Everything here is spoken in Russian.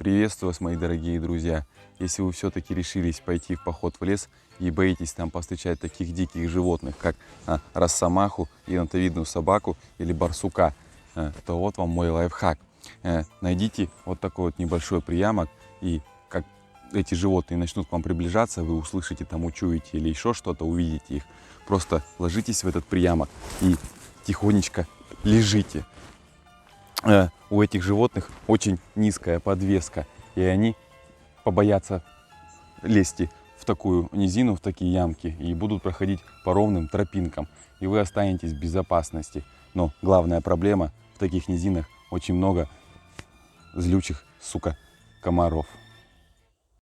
Приветствую вас, мои дорогие друзья. Если вы все-таки решились пойти в поход в лес и боитесь там повстречать таких диких животных, как росомаху, енотовидную собаку или барсука, то вот вам мой лайфхак. Найдите вот такой вот небольшой приямок, и как эти животные начнут к вам приближаться, вы услышите, там учуете или еще что-то, увидите их. Просто ложитесь в этот приямок и тихонечко лежите. У этих животных очень низкая подвеска, и они побоятся лезть в такую низину, в такие ямки, и будут проходить по ровным тропинкам, и вы останетесь в безопасности. Но главная проблема: в таких низинах очень много злючих, комаров.